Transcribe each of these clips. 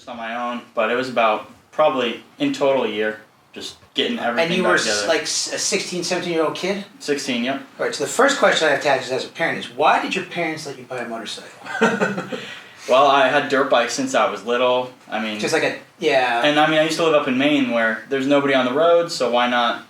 on my own, but it was about probably in total a year, just getting everything And you back were together. like a 16, 17-year-old kid? 16, yep. All right, so the first question I have to ask as a parent is, why did your parents let you buy a motorcycle? Well, I had dirt bikes since I was little. I mean... Just like a, yeah. And I mean, I used to live up in Maine where there's nobody on the road, so why not?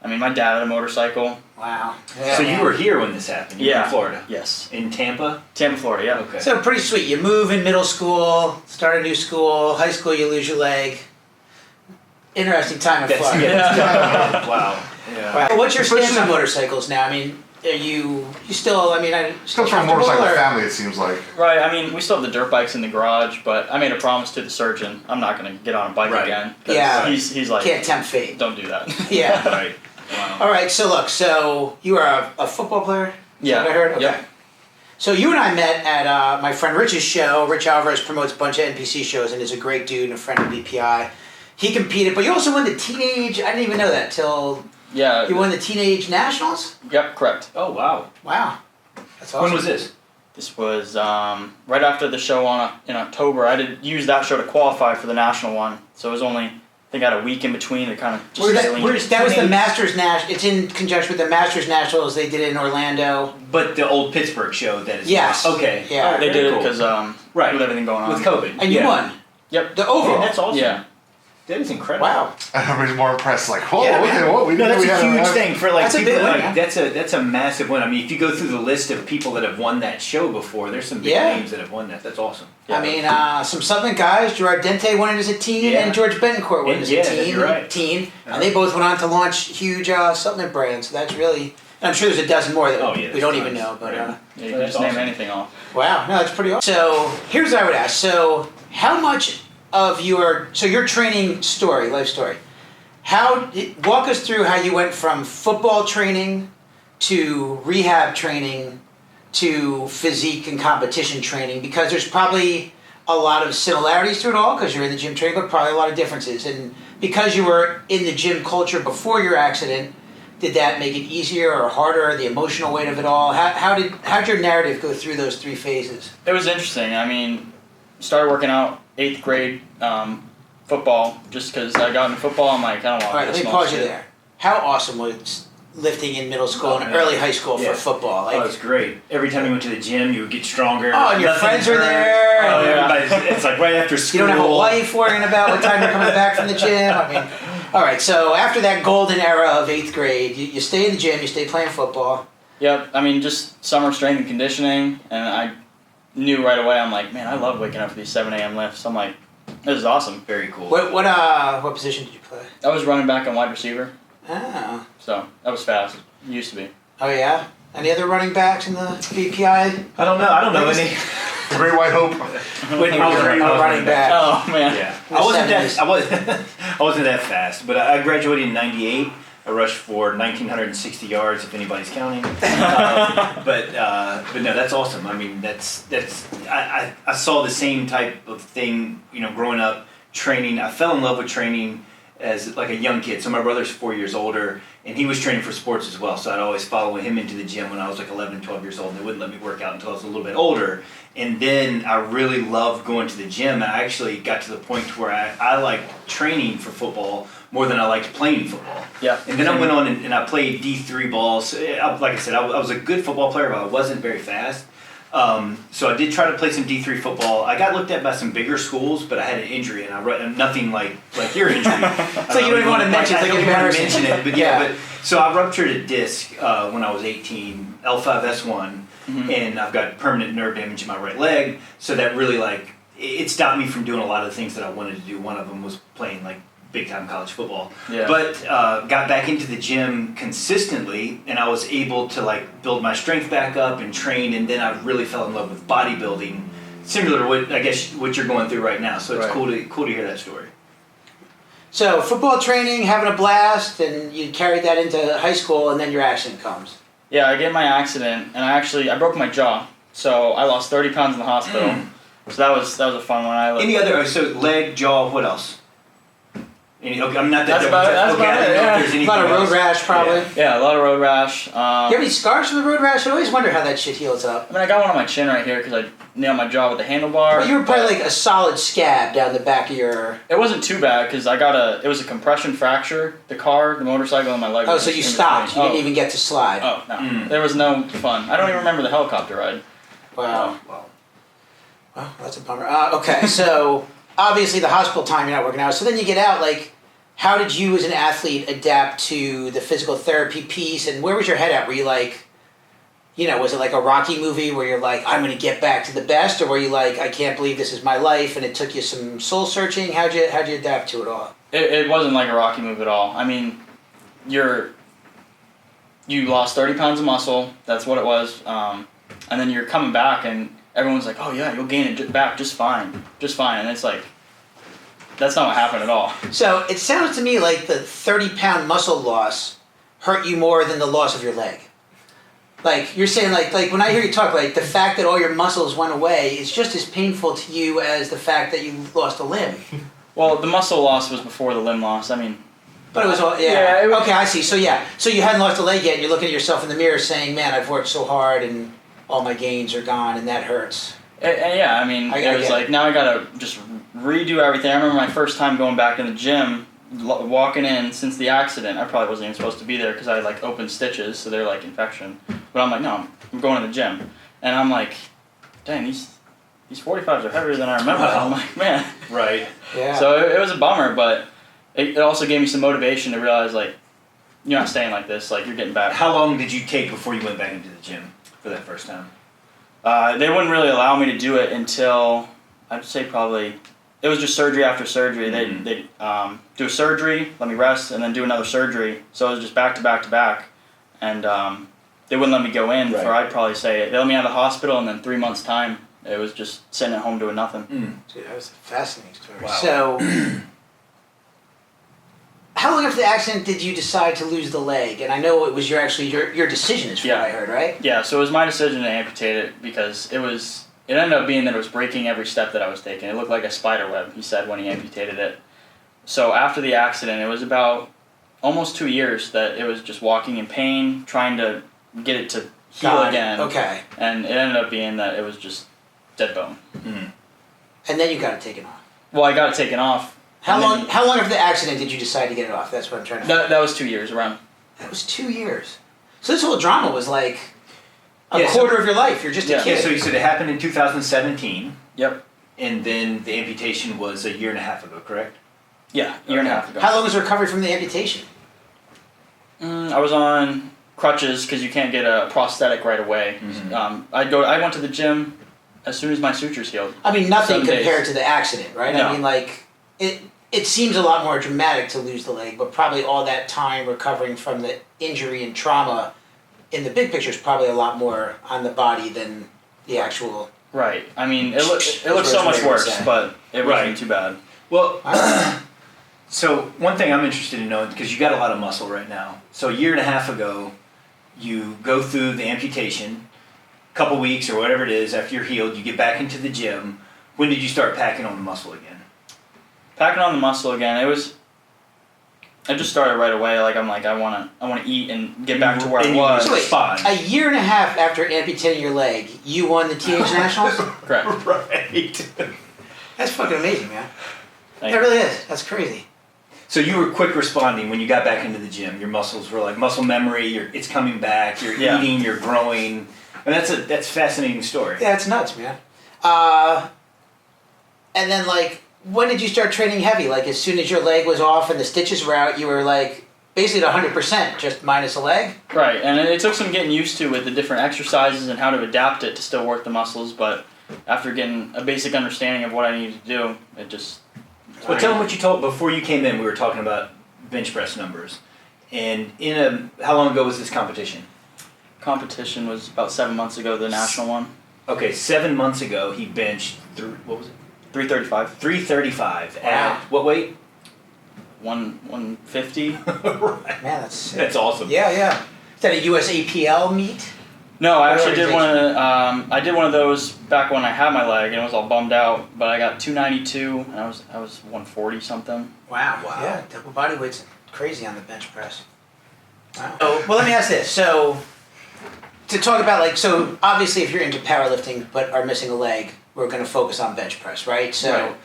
I mean, my dad had a motorcycle. Wow. Yeah, so you were here when this happened? You were in Florida? Yes. In Tampa? Tampa, Florida, yeah. Okay. So pretty sweet. You move in middle school, start a new school, high school you lose your leg. Interesting time in Florida. Yeah. Wow. Yeah. Wow. What's your stance on motorcycles now? I mean, are you still, I mean, Comes from a motorcycle family, it seems like. Right, I mean, we still have the dirt bikes in the garage, but I made a promise to the surgeon. I'm not going to get on a bike again. Yeah. He's like, can't tempt fate. Don't do that. Yeah. Right. Wow. All right, so look, so you are a football player? Is that what I heard? Okay. Yep. So you and I met at my friend Rich's show. Rich Alvarez promotes a bunch of NPC shows and is a great dude and a friend of BPI. He competed, but you also won the teenage, I didn't even know that till... Yeah. You won the teenage nationals? Yep, correct. Oh, wow. Wow. That's awesome. When was this? This was right after the show in October. I did use that show to qualify for the national one, so it was only, I think I had a week in between to kind of just that was the Masters National. It's in conjunction with the Masters Nationals. They did it in Orlando. But the old Pittsburgh show that is... Yes. Okay. Yeah. Right, they did cool. it because with everything going on. With COVID. And you won. Yep. The overall. Yeah, that's awesome. Yeah. That is incredible. Wow. Everybody's more impressed, like, whoa, Yeah, okay, what? We No, didn't that's know a we had huge thing for like That's a people. big win, Like, yeah. that's a massive win. I mean, if you go through the list of people that have won that show before, there's some big names that have won that. That's awesome. I mean, some Southern guys, Gerard Dente won it as a teen, and George Betancourt won it as a teen. You're right. And they both went on to launch huge supplement brands. So that's really, and I'm sure there's a dozen more that we don't even know. But yeah, you can just name anything off. Wow, no, that's pretty awesome. So here's what I would ask. So how much of your training story, life story, walk us through how you went from football training to rehab training to physique and competition training, because there's probably a lot of similarities to it all because you're in the gym training, but probably a lot of differences. And because you were in the gym culture before your accident, did that make it easier or harder, the emotional weight of it all? How'd your narrative go through those three phases? It was interesting. I mean, started working out 8th grade football just because I got into football. I'm like, I don't want to. All right, let me pause you there. How awesome was lifting in middle school and early high school for football? Like, it was great. Every time you went to the gym, you would get stronger. Oh, and your friends were there. It's like right after school. You don't have a wife worrying about what time you're coming back from the gym. I mean, all right, so after that golden era of 8th grade, you stay in the gym, you stay playing football. Yep, I mean, just summer strength and conditioning, and I knew right away, I'm like, man, I love waking up for these 7 a.m. lifts. I'm like, this is awesome. Very cool. What position did you play? I was running back and wide receiver. Oh. So, that was fast. It used to be. Oh, yeah? Any other running backs in the BPI? I don't know any. The Great White Hope. Whitney was a running back. Oh, man. Yeah. I wasn't that fast, but I graduated in '98. I rushed for 1,960 yards, if anybody's counting. But no, that's awesome. I mean, I saw the same type of thing, growing up, training. I fell in love with training as like a young kid. So my brother's 4 years older, and he was training for sports as well. So I'd always follow him into the gym when I was like 11, 12 years old. And they wouldn't let me work out until I was a little bit older. And then I really loved going to the gym. And I actually got to the point where I liked training for football more than I liked playing football. Yeah. And then I went on and I played D3 balls. Like I said, I was a good football player, but I wasn't very fast. So I did try to play some D3 football. I got looked at by some bigger schools, but I had an injury, and I read nothing like your injury. So you don't even want to mention it. It's like embarrassing. Mention it, but yeah. So I ruptured a disc when I was 18, L5S1, and I've got permanent nerve damage in my right leg. So that really it stopped me from doing a lot of the things that I wanted to do. One of them was playing big time college football. Yeah. But got back into the gym consistently, and I was able to build my strength back up and train, and then I really fell in love with bodybuilding, similar to what you're going through right now. So it's cool to hear that story. So football training, having a blast, and you carried that into high school, and then your accident comes. Yeah, I get my accident, and I broke my jaw, so I lost 30 pounds in the hospital. So that was a fun one. Any other? So leg, jaw, what else? Okay, I'm not that That's about it, that's okay, about I don't it, know yeah. if there's A anything lot of road else. rash, probably. Yeah. Yeah, a lot of road rash. You have any scars from the road rash? I always wonder how that shit heals up. I mean, I got one on my chin right here because I nailed my jaw with the handlebar. But you were probably like a solid scab down the back of your. It wasn't too bad because it was a compression fracture. The motorcycle, and my leg. Oh, was so you in stopped. You between. didn't even get to slide. Oh no, there was no fun. I don't even remember the helicopter ride. Wow. Wow. Well, that's a bummer. Okay, so obviously the hospital time you're not working out. So then you get out. Like, how did you as an athlete adapt to the physical therapy piece? And where was your head at? Were you like, was it like a Rocky movie where you're like, I'm going to get back to the best, or were you like, I can't believe this is my life, and it took you some soul searching? How'd you adapt to it all? It wasn't like a Rocky move at all. I mean, you lost 30 pounds of muscle. That's what it was. And then you're coming back, and everyone's like, oh yeah, you'll gain it back just fine. And it's like, that's not what happened at all. So it sounds to me like the 30-pound muscle loss hurt you more than the loss of your leg. Like, you're saying, like when I hear you talk, like, the fact that all your muscles went away is just as painful to you as the fact that you lost a limb. Well, the muscle loss was before the limb loss. I mean, But it was all, Yeah, it was- okay, I see. So you hadn't lost a leg yet, and you're looking at yourself in the mirror saying, man, I've worked so hard, and all my gains are gone, and that hurts. yeah, I mean, it was like, now I gotta just redo everything. I remember my first time going back in the gym, walking in since the accident. I probably wasn't even supposed to be there because I had like open stitches, so they're like infection. But I'm like, no, I'm going to the gym. And I'm like, dang, these 45s are heavier than I remember. Wow. I'm like, man. Right. Yeah. So it was a bummer, but it also gave me some motivation to realize, like, you're not staying like this, like, you're getting back. How long did you take before you went back into the gym for that first time? They wouldn't really allow me to do it until, I'd say probably, it was just surgery after surgery. Mm-hmm. They'd do a surgery, let me rest, and then do another surgery. So it was just back to back to back. And they wouldn't let me go in for, I'd probably say, they let me out of the hospital, and then 3 months' time, it was just sitting at home doing nothing. Dude, that was a fascinating story. Wow. So, how long after the accident did you decide to lose the leg? And I know it was your decision, is what I heard, right? Yeah, so it was my decision to amputate it because it ended up being that it was breaking every step that I was taking. It looked like a spider web, he said, when he amputated it. So after the accident, it was about almost 2 years that it was just walking in pain, trying to get it to heal again. Okay. And it ended up being that it was just dead bone. And then you got it taken off. Well, I got it taken off. How long after the accident did you decide to get it off? That's what I'm trying to That was 2 years around. That was 2 years. So this whole drama was like a Yeah, quarter of your life. You're just a Yeah. kid. Yeah, so you said it happened in 2017, Yep. and then the amputation was a year and a half ago, correct? Yeah, year and a half ago. How long was the recovery from the amputation? I was on crutches because you can't get a prosthetic right away. I went to the gym as soon as my sutures healed. I mean, nothing Some days. compared to the accident, right? No. I mean, like, it seems a lot more dramatic to lose the leg, but probably all that time recovering from the injury and trauma in the big picture is probably a lot more on the body than the actual... Right. I mean, it looked so much worse, but it wasn't too bad. Well, so one thing I'm interested in knowing, because you got a lot of muscle right now. So a year and a half ago, you go through the amputation, a couple weeks or whatever it is, after you're healed, you get back into the gym. When did you start packing on the muscle again? Packing on the muscle again, I just started right away. Like, I want to eat and get back to where I was. So wait, Fine. a year and a half after amputating your leg, you won the Teenage Nationals? Correct. Right. That's fucking amazing, man. Thank That you. really is. That's crazy. So you were quick responding when you got back into the gym. Your muscles were like muscle memory. It's coming back. You're eating. You're growing. And that's a fascinating story. Yeah, it's nuts, man. And then, like, when did you start training heavy? Like, as soon as your leg was off and the stitches were out, you were, like, basically at 100%, just minus a leg? Right, and it took some getting used to with the different exercises and how to adapt it to still work the muscles, but after getting a basic understanding of what I needed to do, it just... Well, tell them what you told before you came in. We were talking about bench press numbers, and how long ago was this competition? Competition was about 7 months ago, the national one. Okay, 7 months ago he benched what was it? 335. 335 Wow. at what weight? 150. Right. Man, that's sick. That's awesome. Yeah, yeah. Is that a USAPL meet? No, I actually did organization? I did one of those back when I had my leg and it was all bummed out. But I got 292 and I was 140 something. Wow. Yeah, double body weight's crazy on the bench press. Wow. So, well, let me ask this. So, to talk about so obviously if you're into powerlifting but are missing a leg, we're going to focus on bench press, right? So,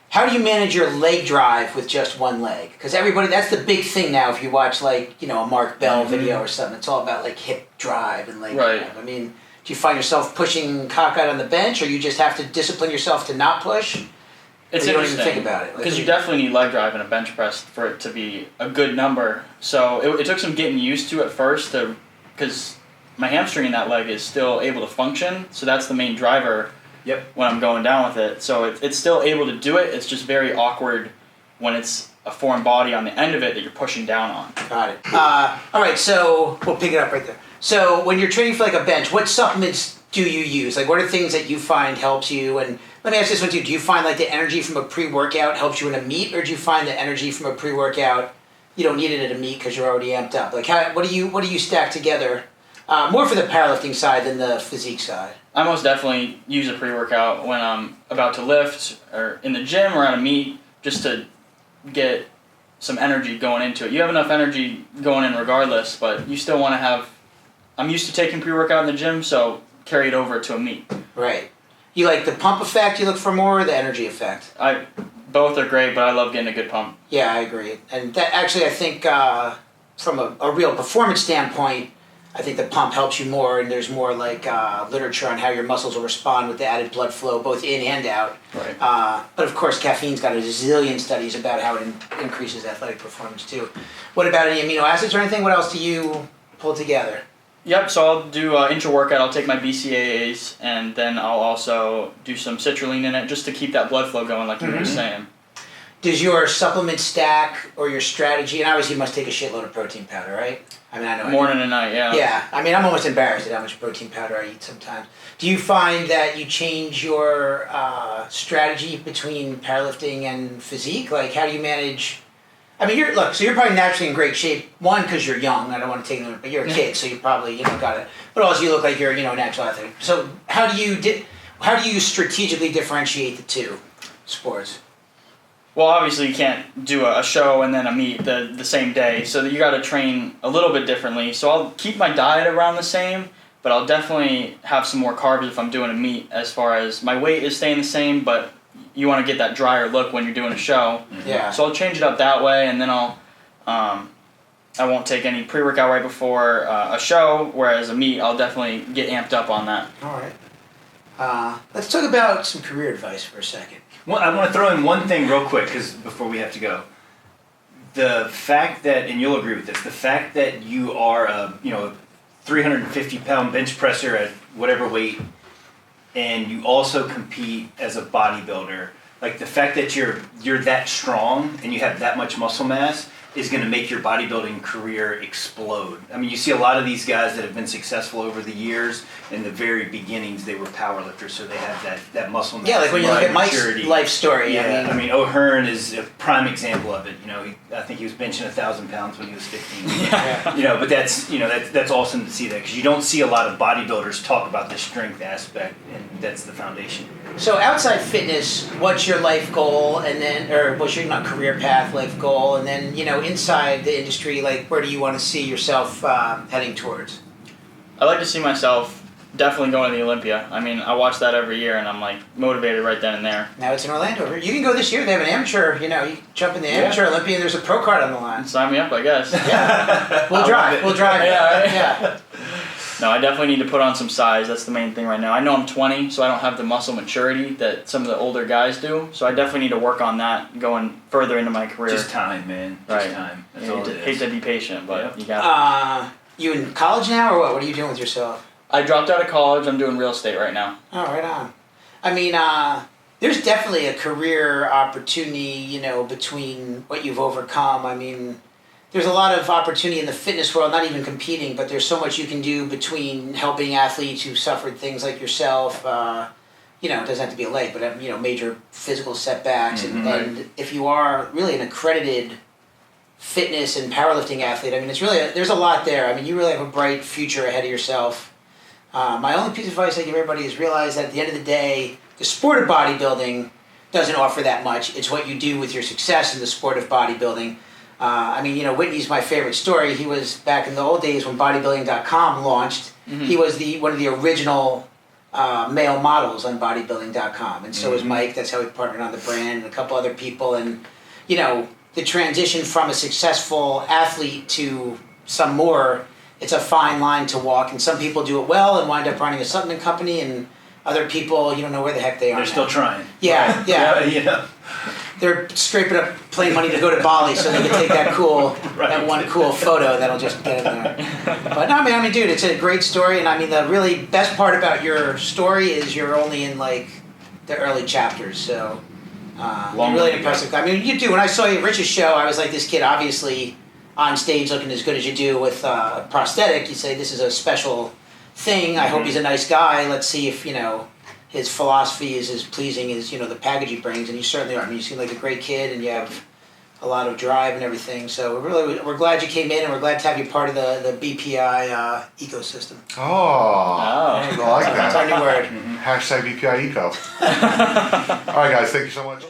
how do you manage your leg drive with just one leg? Because that's the big thing now. If you watch a Mark Bell video or something, it's all about hip drive and leg drive. I mean, do you find yourself pushing cock out on the bench, or you just have to discipline yourself to not push? It's you don't interesting. even think about it. Because you definitely need leg drive in a bench press for it to be a good number. So it took some getting used to at first, because my hamstring in that leg is still able to function. So that's the main driver. Yep. When I'm going down with it. So it's still able to do it. It's just very awkward when it's a foreign body on the end of it that you're pushing down on. Got it. All right, so we'll pick it up right there. So when you're training for a bench, what supplements do you use? What are things that you find helps you? And let me ask this one too. Do you find the energy from a pre-workout helps you in a meet, or do you find the energy from a pre-workout you don't need it at a meet because you're already amped up? What do you stack together? More for the powerlifting side than the physique side. I most definitely use a pre-workout when I'm about to lift or in the gym or at a meet, just to get some energy going into it. You have enough energy going in regardless, but you still want to have... I'm used to taking pre-workout in the gym, so carry it over to a meet. Right. You like the pump effect you look for more, or the energy effect? Both are great, but I love getting a good pump. Yeah, I agree. And that actually, I think from a real performance standpoint, I think the pump helps you more, and there's more literature on how your muscles will respond with the added blood flow, both in and out. Right. But of course, caffeine's got a zillion studies about how it increases athletic performance too. What about any amino acids or anything? What else do you pull together? Yep, so I'll do intra-workout. I'll take my BCAAs, and then I'll also do some citrulline in it just to keep that blood flow going, like you were saying. Does your supplement stack or your strategy, and obviously you must take a shitload of protein powder, right? I mean, I know. Morning and night, yeah. Yeah, I mean, I'm almost embarrassed at how much protein powder I eat sometimes. Do you find that you change your strategy between powerlifting and physique? How do you manage... I mean, so you're probably naturally in great shape. One, because you're young. I don't want to take it, but you're a kid, so you probably got it. But also, you look like you're a natural athlete. So how do you strategically differentiate the two sports? Well, obviously you can't do a show and then a meet the same day, so you got to train a little bit differently. So I'll keep my diet around the same, but I'll definitely have some more carbs if I'm doing a meet. As far as my weight is staying the same, but you want to get that drier look when you're doing a show. Yeah. So I'll change it up that way, and then I won't take any pre-workout right before a show, whereas a meet, I'll definitely get amped up on that. All right. Let's talk about some career advice for a second. Well, I want to throw in one thing real quick, because before we have to go. The fact that, and you'll agree with this, the fact that you are a 350-pound bench presser at whatever weight, and you also compete as a bodybuilder, the fact that you're that strong and you have that much muscle mass is going to make your bodybuilding career explode. I mean, you see a lot of these guys that have been successful over the years. In the very beginnings, they were powerlifters, so they have that muscle mass. Yeah, when you look at Mike's life story. Yeah, I mean, O'Hearn is a prime example of it. I think he was benching 1,000 pounds when he was 15. Yeah. But that's awesome to see that, because you don't see a lot of bodybuilders talk about the strength aspect, and that's the foundation. So outside fitness, what's your life goal, or what's your career path, life goal, and then inside the industry, where do you want to see yourself heading towards? I like to see myself definitely going to the Olympia. I mean, I watch that every year, and I'm motivated right then and there. Now it's in Orlando. You can go this year. They have an amateur. You jump in the amateur Olympia, and there's a pro card on the line. Sign me up, I guess. Yeah, we'll drive. Yeah, right? Yeah. No, I definitely need to put on some size. That's the main thing right now. I know I'm 20, so I don't have the muscle maturity that some of the older guys do. So I definitely need to work on that going further into my career. Just time, man. Just time. That's all it is. Hate to be patient, but you got it. You in college now, or what? What are you doing with yourself? I dropped out of college. I'm doing real estate right now. Oh, right on. I mean, there's definitely a career opportunity, between what you've overcome. I mean, there's a lot of opportunity in the fitness world, not even competing, but there's so much you can do between helping athletes who suffered things like yourself. It doesn't have to be a leg, but major physical setbacks. And if you are really an accredited fitness and powerlifting athlete. I mean, it's really there's a lot there. I mean, you really have a bright future ahead of yourself. My only piece of advice I give everybody is realize that at the end of the day, the sport of bodybuilding doesn't offer that much. It's what you do with your success in the sport of bodybuilding. I mean, Whitney's my favorite story. He was back in the old days when bodybuilding.com launched. Mm-hmm. He was one of the original male models on bodybuilding.com, and so was Mike. That's how he partnered on the brand, and a couple other people. And the transition from a successful athlete to some more, it's a fine line to walk. And some people do it well and wind up running a supplement company, and other people, you don't know where the heck they are. They're still trying. Yeah. They're scraping up plane money to go to Bali so they can take that one cool photo that'll just get them there. But no, I mean, dude, it's a great story, and I mean, the really best part about your story is you're only in like the early chapters, so you're really impressive. I mean, you do. When I saw you at Rich's show, I was like, this kid obviously on stage looking as good as you do with prosthetic. You say this is a special thing. I hope he's a nice guy. Let's see if his philosophy is as pleasing as the package he brings, and you certainly are. I mean, you seem like a great kid, and you have a lot of drive and everything. So we're glad you came in, and we're glad to have you part of the BPI ecosystem. Oh, I like that. That's our new word. Hashtag BPI Eco. All right, guys, thank you so much.